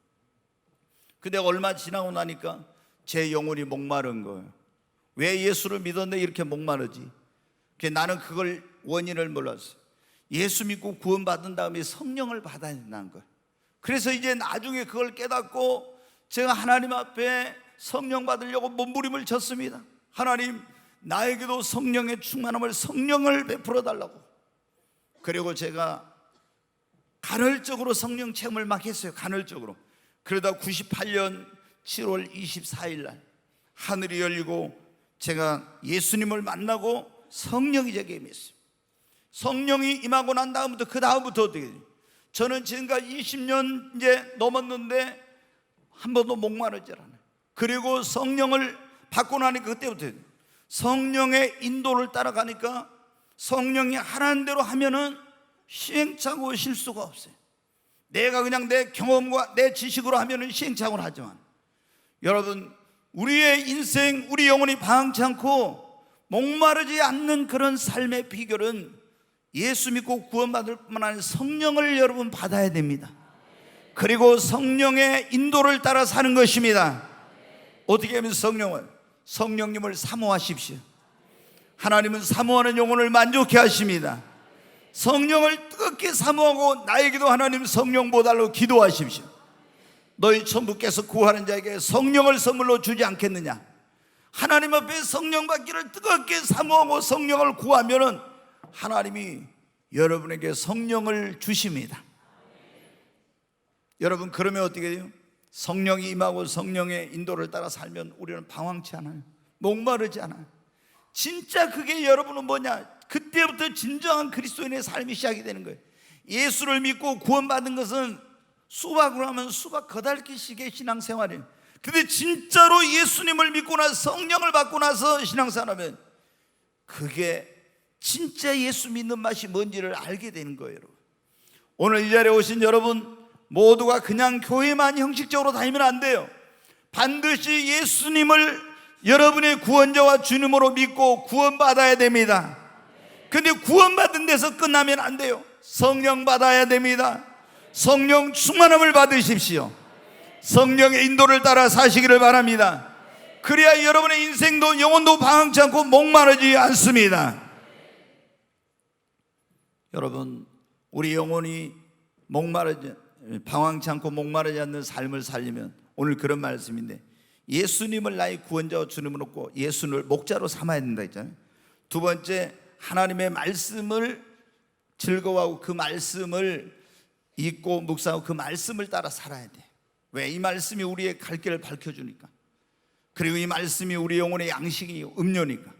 Speaker 1: 근데 얼마 지나고 나니까 제 영혼이 목마른 거예요. 왜 예수를 믿었는데 이렇게 목마르지? 나는 그걸 원인을 몰랐어요. 예수 믿고 구원받은 다음에 성령을 받아야 된다는 거예요. 그래서 이제 나중에 그걸 깨닫고 제가 하나님 앞에 성령 받으려고 몸부림을 쳤습니다. 하나님, 나에게도 성령의 충만함을, 성령을 베풀어 달라고. 그리고 제가 간헐적으로 성령 체험을 막 했어요. 간헐적으로. 그러다 98년 7월 24일 날 하늘이 열리고 제가 예수님을 만나고 성령이 제게 임했어요. 성령이 임하고 난 다음부터 그 다음부터 어떻게 돼요? 저는 지금까지 20년 이제 넘었는데 한 번도 목마르지 않아요. 그리고 성령을 받고 나니까 그때부터 성령의 인도를 따라가니까 성령이 하라는 대로 하면은 시행착오 실수가 없어요. 내가 그냥 내 경험과 내 지식으로 하면은 시행착오를 하지만 여러분, 우리의 인생, 우리 영혼이 방황치 않고 목마르지 않는 그런 삶의 비결은 예수 믿고 구원받을 뿐만 아니라 성령을 여러분 받아야 됩니다. 그리고 성령의 인도를 따라 사는 것입니다. 어떻게 하면 성령님을 사모하십시오. 하나님은 사모하는 영혼을 만족해 하십니다. 성령을 뜨겁게 사모하고 나에게도 하나님 성령 보달라고 기도하십시오. 너희 천부께서 구하는 자에게 성령을 선물로 주지 않겠느냐? 하나님 앞에 성령 받기를 뜨겁게 사모하고 성령을 구하면은 하나님이 여러분에게 성령을 주십니다. 여러분, 그러면 어떻게 돼요? 성령이 임하고 성령의 인도를 따라 살면 우리는 방황치 않아요. 목마르지 않아요. 진짜 그게 여러분은 뭐냐? 그때부터 진정한 그리스도인의 삶이 시작이 되는 거예요. 예수를 믿고 구원받은 것은 수박으로 하면 수박 거달기식의 신앙생활이에요. 근데 진짜로 예수님을 믿고 나서 성령을 받고 나서 신앙생활하면 그게 진짜 예수 믿는 맛이 뭔지를 알게 되는 거예요. 여러분, 오늘 이 자리에 오신 여러분 모두가 그냥 교회만 형식적으로 다니면 안 돼요. 반드시 예수님을 여러분의 구원자와 주님으로 믿고 구원받아야 됩니다. 근데 구원받은 데서 끝나면 안 돼요. 성령 받아야 됩니다. 성령 충만함을 받으십시오. 성령의 인도를 따라 사시기를 바랍니다. 그래야 여러분의 인생도 영혼도 방황치 않고 목마르지 않습니다. 여러분, 우리 영혼이 방황치 않고 목마르지 않는 삶을 살려면 오늘 그런 말씀인데, 예수님을 나의 구원자와 주님으로 놓고 예수를 목자로 삼아야 된다 했잖아요. 두 번째, 하나님의 말씀을 즐거워하고 그 말씀을 읽고 묵상하고 그 말씀을 따라 살아야 돼. 왜? 이 말씀이 우리의 갈 길을 밝혀주니까. 그리고 이 말씀이 우리 영혼의 양식이 음료니까.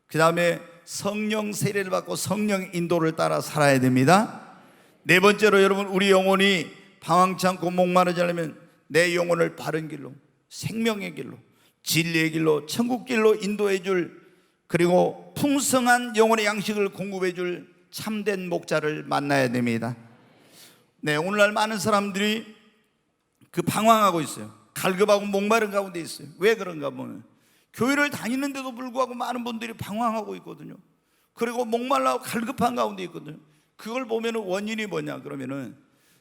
Speaker 1: 그 다음에 성령 세례를 받고 성령 인도를 따라 살아야 됩니다. 네 번째로 여러분, 우리 영혼이 방황치 않고 목마르지 않으면 내 영혼을 바른 길로, 생명의 길로, 진리의 길로 천국 길로 인도해 줄, 그리고 풍성한 영혼의 양식을 공급해 줄 참된 목자를 만나야 됩니다. 네, 오늘날 많은 사람들이 방황하고 있어요. 갈급하고 목마른 가운데 있어요. 왜 그런가 보면 교회를 다니는데도 불구하고 많은 분들이 방황하고 있거든요. 그리고 목말라고 갈급한 가운데 있거든요. 그걸 보면 원인이 뭐냐 그러면은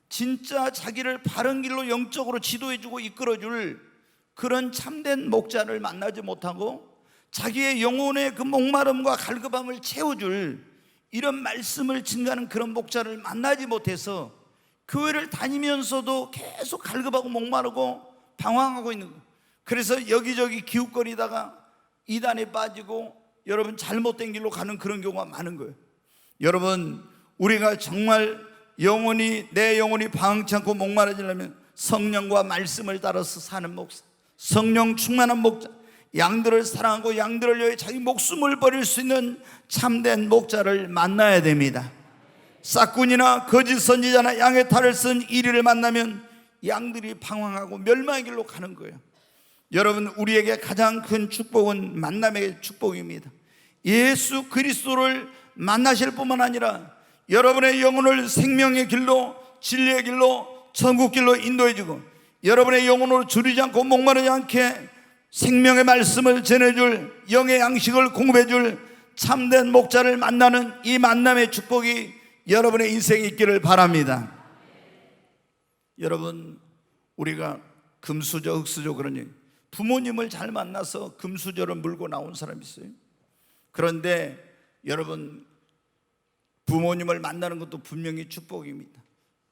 Speaker 1: 진짜 자기를 바른 길로 영적으로 지도해주고 이끌어줄 그런 참된 목자를 만나지 못하고 자기의 영혼의 그 목마름과 갈급함을 채워줄 이런 말씀을 증가하는 그런 목자를 만나지 못해서 교회를 다니면서도 계속 갈급하고 목마르고 방황하고 있는 거예요. 그래서 여기저기 기웃거리다가 이단에 빠지고 여러분 잘못된 길로 가는 그런 경우가 많은 거예요. 여러분, 우리가 정말 내 영혼이 방황치 않고 목마르지려면 성령과 말씀을 따라서 사는 목사, 성령 충만한 목자, 양들을 사랑하고 양들을 위해 자기 목숨을 버릴 수 있는 참된 목자를 만나야 됩니다. 싹군이나 거짓 선지자나 양의 탈을 쓴 이리를 만나면 양들이 방황하고 멸망의 길로 가는 거예요. 여러분, 우리에게 가장 큰 축복은 만남의 축복입니다. 예수 그리스도를 만나실 뿐만 아니라 여러분의 영혼을 생명의 길로, 진리의 길로, 천국 길로 인도해주고 여러분의 영혼으로 줄이지 않고 목마르지 않게 생명의 말씀을 전해줄, 영의 양식을 공급해줄 참된 목자를 만나는 이 만남의 축복이 여러분의 인생에 있기를 바랍니다. 여러분, 우리가 금수저 흙수저 그러니 부모님을 잘 만나서 금수저를 물고 나온 사람이 있어요. 그런데 여러분, 부모님을 만나는 것도 분명히 축복입니다.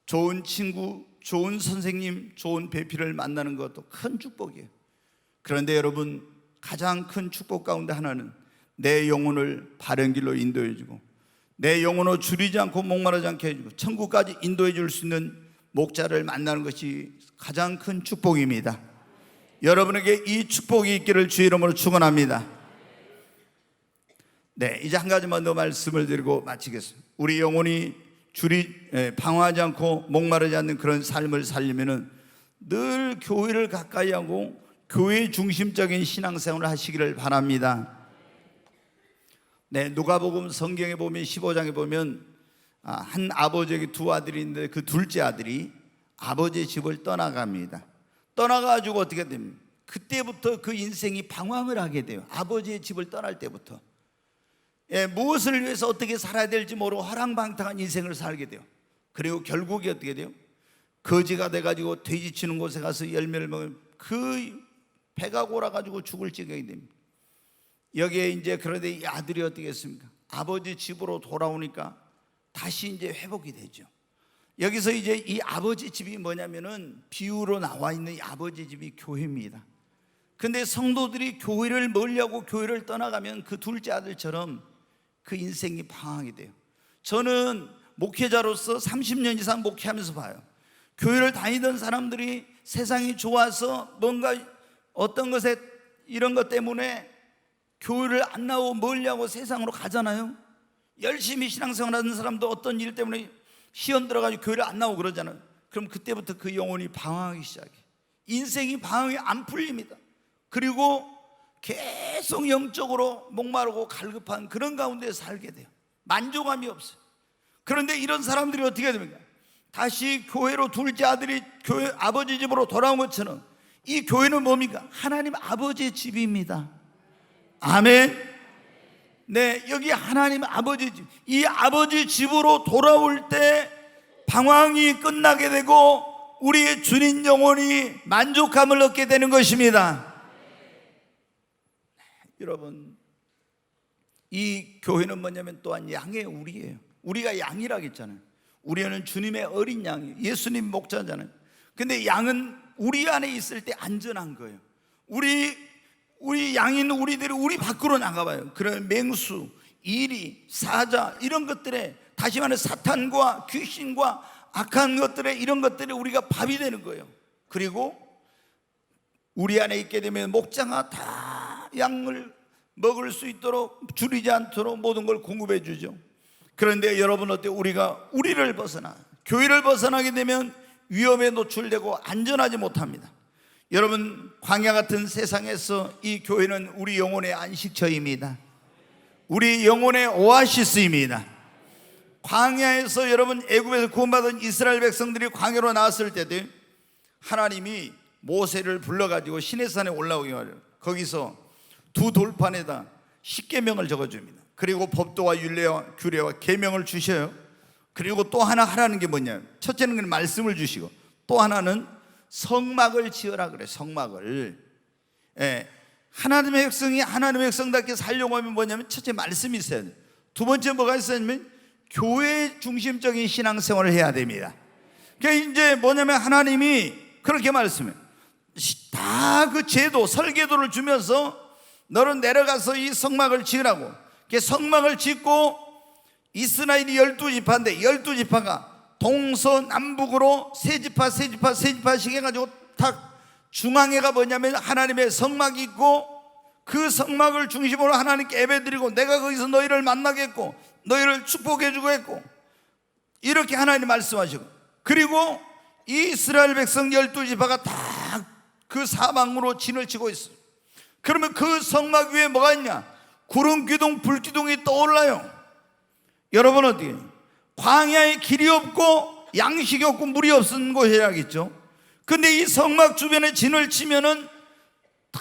Speaker 1: 좋은 친구, 좋은 선생님, 좋은 배필을 만나는 것도 큰 축복이에요. 그런데 여러분, 가장 큰 축복 가운데 하나는 내 영혼을 바른 길로 인도해주고 내 영혼을 줄이지 않고 목마르지 않게 해주고 천국까지 인도해 줄 수 있는 목자를 만나는 것이 가장 큰 축복입니다. 여러분에게 이 축복이 있기를 주의 이름으로 축원합니다. 네, 이제 한 가지만 더 말씀을 드리고 마치겠습니다. 우리 영혼이 방황하지 않고 목마르지 않는 그런 삶을 살려면은 늘 교회를 가까이 하고 교회 중심적인 신앙생활을 하시기를 바랍니다. 네, 누가복음 성경에 보면 15장에 보면 한 아버지에게 두 아들이 있는데 그 둘째 아들이 아버지의 집을 떠나갑니다. 떠나가지고 어떻게 됩니까? 그때부터 그 인생이 방황을 하게 돼요. 아버지의 집을 떠날 때부터 무엇을 위해서 어떻게 살아야 될지 모르고 허랑방탕한 인생을 살게 돼요. 그리고 결국에 어떻게 돼요? 거지가 돼가지고 돼지 치는 곳에 가서 열매를 먹으면 그 배가 골아가지고 죽을 지경이 됩니다. 여기에 이제 그런데 이 아들이 어떻게 했습니까? 아버지 집으로 돌아오니까 다시 이제 회복이 되죠. 여기서 이제 이 아버지 집이 뭐냐면은 비유로 나와 있는 이 아버지 집이 교회입니다. 근데 성도들이 교회를 멀리하고 교회를 떠나가면 그 둘째 아들처럼 그 인생이 방황이 돼요. 저는 목회자로서 30년 이상 목회하면서 봐요. 교회를 다니던 사람들이 세상이 좋아서 뭔가 어떤 것에 이런 것 때문에 교회를 안 나오고 멀리하고 세상으로 가잖아요. 열심히 신앙생활 하는 사람도 어떤 일 때문에 시험 들어가지고 교회를 안 나오고 그러잖아요. 그럼 그때부터 그 영혼이 방황하기 시작해. 인생이 방황이 안 풀립니다. 그리고 계속 영적으로 목마르고 갈급한 그런 가운데 살게 돼요. 만족감이 없어요. 그런데 이런 사람들이 어떻게 됩니까? 다시 교회로 둘째 아들이 교회 아버지 집으로 돌아온 것처럼 이 교회는 뭡니까? 하나님 아버지의 집입니다. 아멘. 네, 여기 하나님 아버지 집, 이 아버지 집으로 돌아올 때 방황이 끝나게 되고 우리의 주님 영혼이 만족감을 얻게 되는 것입니다. 여러분, 이 교회는 뭐냐면 또한 양의 우리예요. 우리가 양이라고 했잖아요. 우리는 주님의 어린 양이에요. 예수님 목자잖아요. 근데 양은 우리 안에 있을 때 안전한 거예요. 우리 양인 우리들이 우리 밖으로 나가봐요. 그런 맹수, 이리, 사자 이런 것들에, 다시 말해 사탄과 귀신과 악한 것들에, 이런 것들이 우리가 밥이 되는 거예요. 그리고 우리 안에 있게 되면 목자가 다 양을 먹을 수 있도록 줄이지 않도록 모든 걸 공급해 주죠. 그런데 여러분 어때요? 우리가 우리를 벗어나 교회를 벗어나게 되면 위험에 노출되고 안전하지 못합니다. 여러분, 광야 같은 세상에서 이 교회는 우리 영혼의 안식처입니다. 우리 영혼의 오아시스입니다. 광야에서 여러분, 애굽에서 구원받은 이스라엘 백성들이 광야로 나왔을 때도 하나님이 모세를 불러가지고 시내산에 올라오게 하려 거기서 두 돌판에다 십계명을 적어줍니다. 그리고 법도와 율례와 규례와 계명을 주셔요. 그리고 또 하나 하라는 게 뭐냐, 첫째는 그냥 말씀을 주시고 또 하나는 성막을 지으라 그래. 성막을. 하나님의 백성이 하나님의 백성답게 살려고 하면 뭐냐면 첫째 말씀이 있어야 돼. 두 번째 뭐가 있어야냐면 교회 중심적인 신앙생활을 해야 됩니다. 그러니까 이제 뭐냐면 하나님이 그렇게 말씀해. 다 그 제도, 설계도를 주면서 너는 내려가서 이 성막을 지으라고. 성막을 짓고 이스라엘이 12지파인데 12지파가 동서남북으로 세 지파씩 해가지고 딱 중앙에가 뭐냐면 하나님의 성막이 있고 그 성막을 중심으로 하나님께 예배드리고 내가 거기서 너희를 만나겠고 너희를 축복해주고 했고 이렇게 하나님 말씀하시고, 그리고 이스라엘 백성 12지파가 다 그 사방으로 진을 치고 있어요. 그러면 그 성막 위에 뭐가 있냐? 구름 기둥, 불 기둥이 떠올라요. 여러분, 어떻게 광야에 길이 없고 양식이 없고 물이 없는 곳이라겠죠. 근데 이 성막 주변에 진을 치면은 다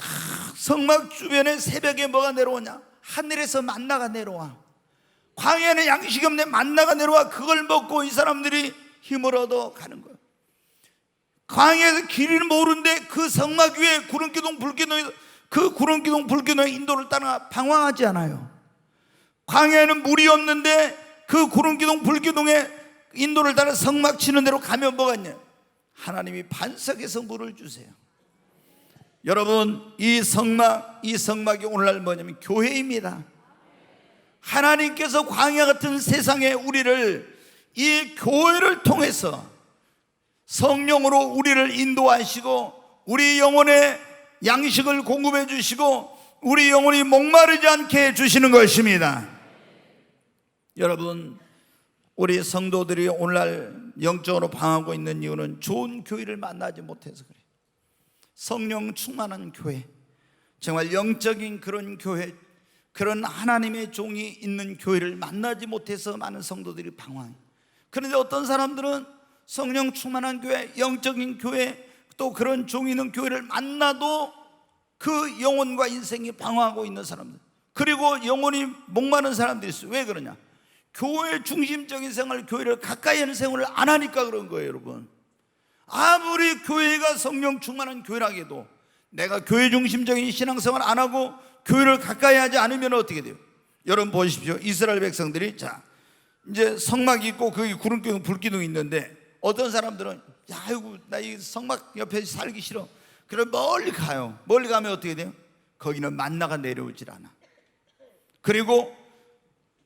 Speaker 1: 성막 주변에 새벽에 뭐가 내려오냐? 하늘에서 만나가 내려와. 광야에는 양식이 없는데 만나가 내려와. 그걸 먹고 이 사람들이 힘을 얻어 가는 거예요. 광야에서 길을 모르는데 그 성막 위에 구름기둥 불기둥이, 그 구름기둥 불기둥의 인도를 따라 방황하지 않아요. 광야에는 물이 없는데 그 구름기둥 불기둥의 인도를 따라 성막 치는 대로 가면 뭐가 있냐? 하나님이 반석에서 물을 주세요. 여러분, 이 성막이 오늘날 뭐냐면 교회입니다. 하나님께서 광야 같은 세상에 우리를 이 교회를 통해서 성령으로 우리를 인도하시고 우리 영혼의 양식을 공급해 주시고 우리 영혼이 목마르지 않게 해주시는 것입니다. 여러분, 우리 성도들이 오늘날 영적으로 방황하고 있는 이유는 좋은 교회를 만나지 못해서 그래요. 성령 충만한 교회, 정말 영적인 그런 교회, 그런 하나님의 종이 있는 교회를 만나지 못해서 많은 성도들이 방황해요. 그런데 어떤 사람들은 성령 충만한 교회, 영적인 교회, 또 그런 종이 있는 교회를 만나도 그 영혼과 인생이 방황하고 있는 사람들, 그리고 영혼이 목마른 사람들이 있어요. 왜 그러냐? 교회 중심적인 생활, 교회를 가까이 하는 생활을 안 하니까 그런 거예요. 여러분, 아무리 교회가 성령 충만한 교회라 해도 내가 교회 중심적인 신앙생활 안 하고 교회를 가까이 하지 않으면 어떻게 돼요? 여러분 보십시오. 이스라엘 백성들이 자 이제 성막이 있고 거기 구름기둥 불기둥이 있는데 어떤 사람들은 야, 아이고 나 이 성막 옆에 살기 싫어. 그럼 멀리 가요. 멀리 가면 어떻게 돼요? 거기는 만나가 내려오질 않아. 그리고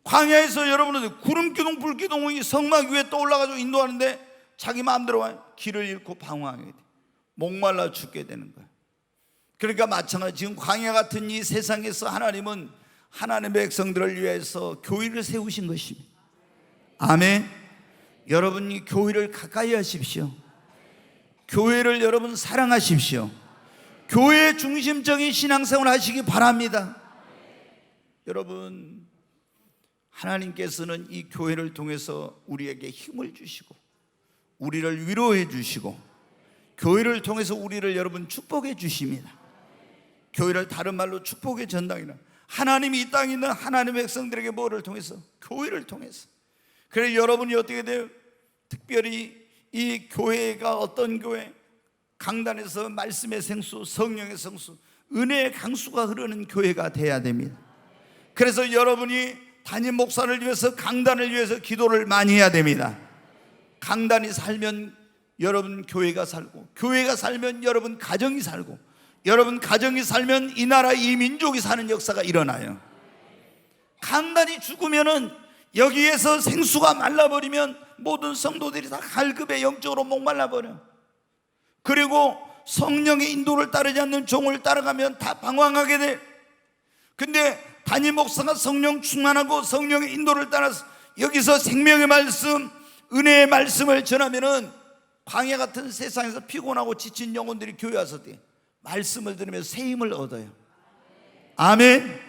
Speaker 1: 광야에서 여러분은 구름기둥 불기둥이 성막 위에 떠올라가지고 인도하는데 자기 마음대로 와요. 길을 잃고 방황하게 돼. 목말라 죽게 되는 거예요. 그러니까 마찬가지 지금 광야 같은 이 세상에서 하나님은 하나님의 백성들을 위해서 교회를 세우신 것입니다. 아멘. 여러분이 교회를 가까이 하십시오. 교회를 여러분 사랑하십시오. 교회 중심적인 신앙생활 하시기 바랍니다. 여러분, 하나님께서는 이 교회를 통해서 우리에게 힘을 주시고 우리를 위로해 주시고 교회를 통해서 우리를 여러분 축복해 주십니다. 교회를 다른 말로 축복의 전당이라, 하나님이 이 땅에 있는 하나님의 백성들에게 뭐를 통해서? 교회를 통해서. 그래서 여러분이 어떻게 돼요? 특별히 이 교회가 어떤 교회? 강단에서 말씀의 생수, 성령의 생수, 은혜의 강수가 흐르는 교회가 돼야 됩니다. 그래서 여러분이 담임 목사를 위해서, 강단을 위해서 기도를 많이 해야 됩니다. 강단이 살면 여러분 교회가 살고, 교회가 살면 여러분 가정이 살고, 여러분 가정이 살면 이 나라 이 민족이 사는 역사가 일어나요. 강단이 죽으면은 여기에서 생수가 말라버리면 모든 성도들이 다 갈급에 영적으로 목말라버려. 그리고 성령의 인도를 따르지 않는 종을 따라가면 다 방황하게 돼. 근데 담임 목사가 성령 충만하고 성령의 인도를 따라서 여기서 생명의 말씀, 은혜의 말씀을 전하면은 광야 같은 세상에서 피곤하고 지친 영혼들이 교회 와서 돼. 말씀을 들으면서 새 힘을 얻어요. 아멘.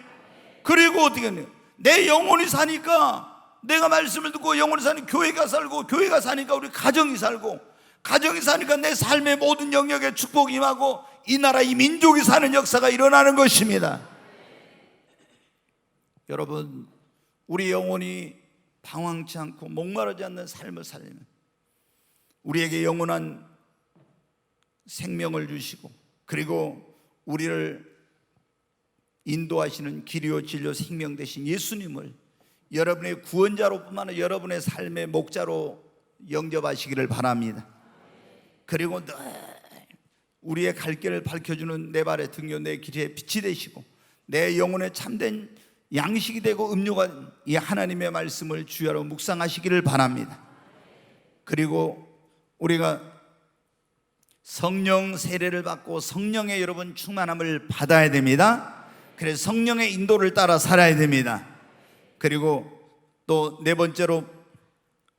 Speaker 1: 그리고 어떻게 해요? 내 영혼이 사니까, 내가 말씀을 듣고 영혼이 사니까 교회가 살고, 교회가 사니까 우리 가정이 살고, 가정이 사니까 내 삶의 모든 영역에 축복이 임하고, 이 나라 이 민족이 사는 역사가 일어나는 것입니다. 여러분, 우리 영혼이 방황치 않고 목마르지 않는 삶을 살려면 우리에게 영원한 생명을 주시고, 그리고 우리를 인도하시는 길이요 진리요 생명 되신 예수님을 여러분의 구원자로 뿐만 아니라 여러분의 삶의 목자로 영접하시기를 바랍니다. 그리고 늘 우리의 갈 길을 밝혀주는 내 발의 등요 내 길의 빛이 되시고, 내 영혼의 참된 양식이 되고 음료가 이 하나님의 말씀을 주야로 묵상하시기를 바랍니다. 그리고 우리가 성령 세례를 받고 성령의 여러분 충만함을 받아야 됩니다. 그래서 성령의 인도를 따라 살아야 됩니다. 그리고 또 네 번째로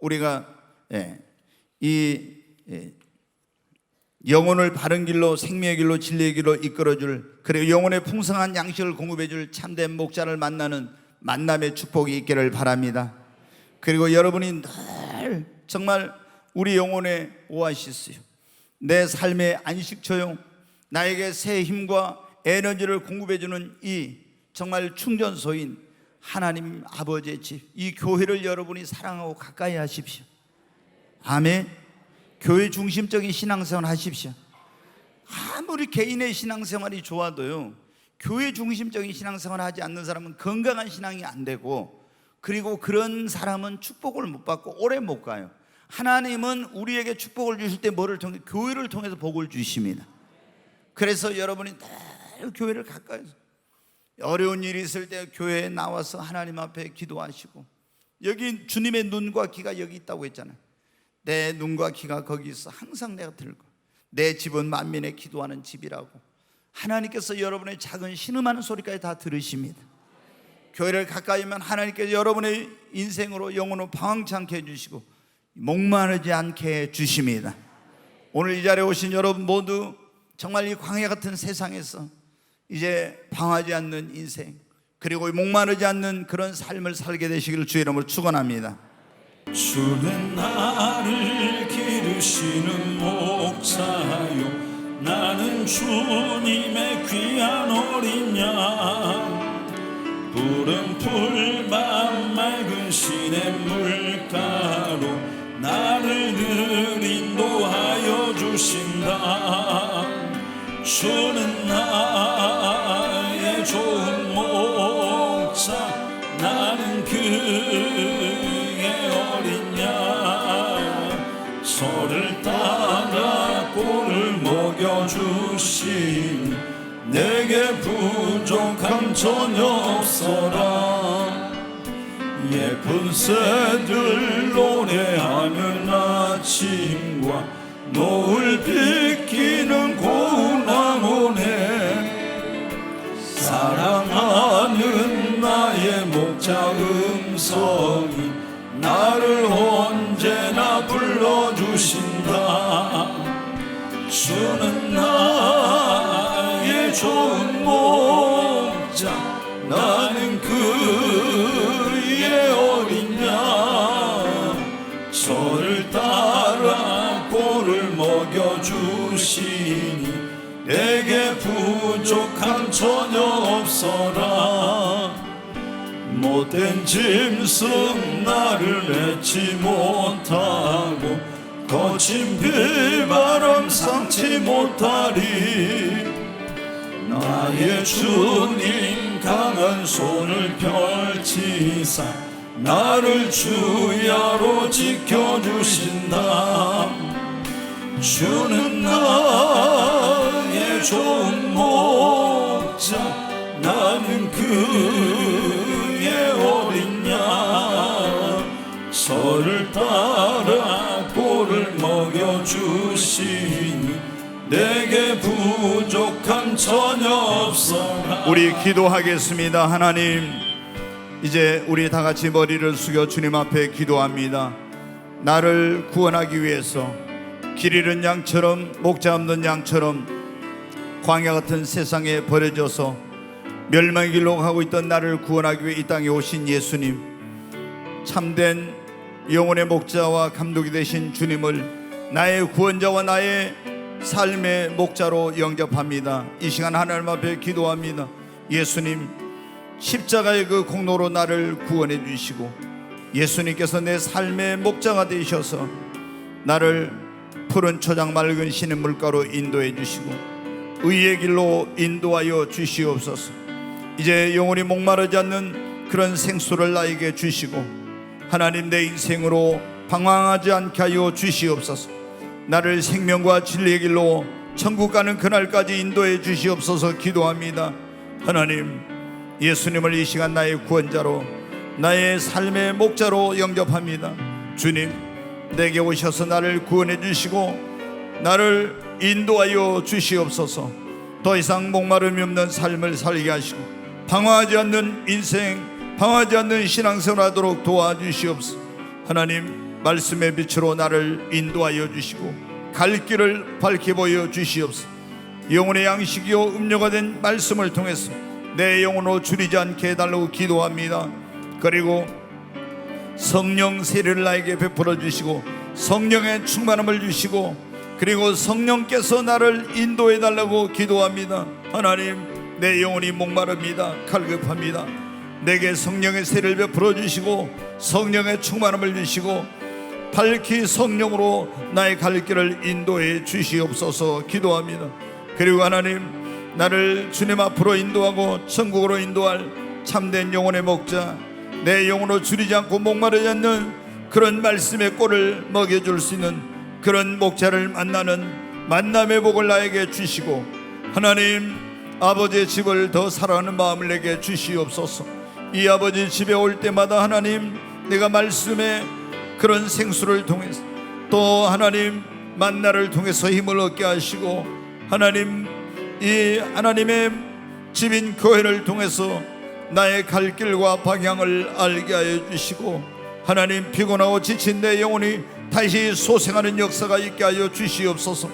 Speaker 1: 우리가 영혼을 바른 길로, 생명의 길로, 진리의 길로 이끌어줄, 그리고 영혼의 풍성한 양식을 공급해줄 참된 목자를 만나는 만남의 축복이 있기를 바랍니다. 그리고 여러분이 늘 정말 우리 영혼의 오아시스요, 내 삶의 안식처요, 나에게 새 힘과 에너지를 공급해주는 이 정말 충전소인 하나님 아버지의 집, 이 교회를 여러분이 사랑하고 가까이 하십시오. 아멘. 교회 중심적인 신앙생활 하십시오. 아무리 개인의 신앙생활이 좋아도요, 교회 중심적인 신앙생활 하지 않는 사람은 건강한 신앙이 안 되고, 그리고 그런 사람은 축복을 못 받고 오래 못 가요. 하나님은 우리에게 축복을 주실 때 뭐를 통해? 교회를 통해서 복을 주십니다. 그래서 여러분이 늘 교회를 가까이서, 어려운 일이 있을 때 교회에 나와서 하나님 앞에 기도하시고, 여기 주님의 눈과 귀가 여기 있다고 했잖아요. 내 눈과 귀가 거기 있어 항상 내가 들고, 내 집은 만민의 기도하는 집이라고 하나님께서 여러분의 작은 신음하는 소리까지 다 들으십니다. 교회를 가까이 오면 하나님께서 여러분의 인생으로 영혼을 방황치 않게 해주시고 목마르지 않게 해주십니다. 오늘 이 자리에 오신 여러분 모두 정말 이 광야 같은 세상에서 이제 방하지 않는 인생, 그리고 목마르지 않는 그런 삶을 살게 되시기를 주의 이름으로 축원합니다.
Speaker 2: 주는 나를 기르시는 목자요, 나는 주님의 귀한 어린 양. 푸른 풀밭 맑은 시냇물가로 나를 늘 인도하여 주신다. 주는 나의 좋은 목자, 나는 그의 어린 양. 소를 따라 꼴을 먹여주시니 내게 부족함 전혀 없어라. 예쁜 새들 노래하는 아침과 노을 비키는 고운 황혼에 사랑하는 나의 목자 음성이 나를 언제나 불러주신다. 주는 나의 좋은 목자, 나는 그의 어린 양. 소를 따라 꼴을 먹여주시니 내게 부족함 전혀 없어라. 못된 짐승 나를 내지 못하고 거친 비바람 삼지 못하리. 나의 주님 강한 손을 펼치사 나를 주야로 지켜주신다. 주는 나의 좋은 목자, 나는 그의 어린 양. 소를 따라 꼴을 먹여주시니 내게 부족함 전혀 없어라.
Speaker 1: 우리 기도하겠습니다. 하나님, 이제 우리 다 같이 머리를 숙여 주님 앞에 기도합니다. 나를 구원하기 위해서 길 잃은 양처럼, 목자 없는 양처럼 광야 같은 세상에 버려져서 멸망의 길로 가고 있던 나를 구원하기 위해 이 땅에 오신 예수님, 참된 영혼의 목자와 감독이 되신 주님을 나의 구원자와 나의 삶의 목자로 영접합니다. 이 시간 하나님 앞에 기도합니다. 예수님, 십자가의 그 공로로 나를 구원해 주시고 예수님께서 내 삶의 목자가 되셔서 나를 푸른 초장 맑은 신의 물가로 인도해 주시고 의의 길로 인도하여 주시옵소서. 이제 영원히 목마르지 않는 그런 생수를 나에게 주시고 하나님, 내 인생으로 방황하지 않게 하여 주시옵소서. 나를 생명과 진리의 길로 천국 가는 그날까지 인도해 주시옵소서 기도합니다. 하나님, 예수님을 이 시간 나의 구원자로, 나의 삶의 목자로 영접합니다. 주님, 내게 오셔서 나를 구원해 주시고 나를 인도하여 주시옵소서. 더 이상 목마름이 없는 삶을 살게 하시고 방황하지 않는 인생, 방황하지 않는 신앙생활 하도록 도와주시옵소서. 하나님, 말씀의 빛으로 나를 인도하여 주시고 갈 길을 밝히 보여 주시옵소서. 영혼의 양식이요 음료가 된 말씀을 통해서 내 영혼으로 줄이지 않게 해달라고 기도합니다. 그리고 성령 세례를 나에게 베풀어 주시고 성령의 충만함을 주시고 그리고 성령께서 나를 인도해 달라고 기도합니다. 하나님, 내 영혼이 목마릅니다. 갈급합니다. 내게 성령의 세례를 베풀어 주시고 성령의 충만함을 주시고 밝히 성령으로 나의 갈 길을 인도해 주시옵소서 기도합니다. 그리고 하나님, 나를 주님 앞으로 인도하고 천국으로 인도할 참된 영혼의 목자, 내 영혼으로 줄이지 않고 목마르지 않는 그런 말씀의 꼴을 먹여줄 수 있는 그런 목자를 만나는 만남의 복을 나에게 주시고 하나님, 아버지의 집을 더 사랑하는 마음을 내게 주시옵소서. 이 아버지 집에 올 때마다 하나님, 내가 말씀의 그런 생수를 통해서 또 하나님 만나를 통해서 힘을 얻게 하시고 하나님, 이 하나님의 집인 교회를 통해서 나의 갈 길과 방향을 알게 하여 주시고 하나님, 피곤하고 지친 내 영혼이 다시 소생하는 역사가 있게 하여 주시옵소서.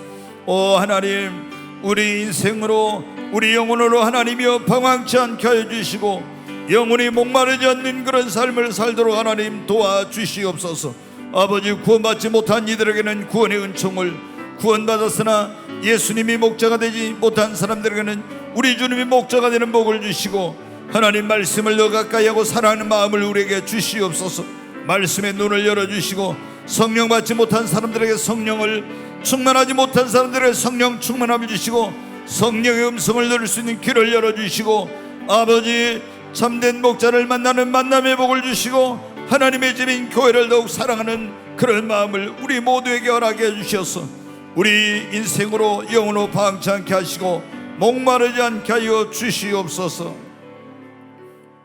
Speaker 1: 오 하나님, 우리 인생으로 우리 영혼으로 하나님이여 방황치 않게 하여 주시고 영혼이 목마르지 않는 그런 삶을 살도록 하나님 도와주시옵소서. 아버지, 구원받지 못한 이들에게는 구원의 은총을, 구원받았으나 예수님이 목자가 되지 못한 사람들에게는 우리 주님이 목자가 되는 복을 주시고 하나님, 말씀을 더 가까이 하고 사랑하는 마음을 우리에게 주시옵소서. 말씀의 눈을 열어주시고 성령 받지 못한 사람들에게 성령을, 충만하지 못한 사람들에게 성령 충만함을 주시고 성령의 음성을 들을 수 있는 귀를 열어주시고 아버지, 참된 목자를 만나는 만남의 복을 주시고 하나님의 집인 교회를 더욱 사랑하는 그런 마음을 우리 모두에게 허락해 주셔서 우리 인생으로 영원히 방치 않게 하시고 목마르지 않게 하여 주시옵소서.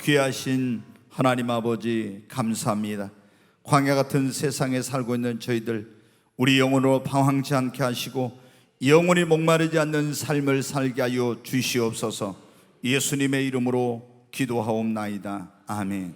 Speaker 1: 귀하신 하나님 아버지, 감사합니다. 광야 같은 세상에 살고 있는 저희들, 우리 영혼으로 방황치 않게 하시고 영원히 목마르지 않는 삶을 살게 하여 주시옵소서. 예수님의 이름으로 기도하옵나이다. 아멘.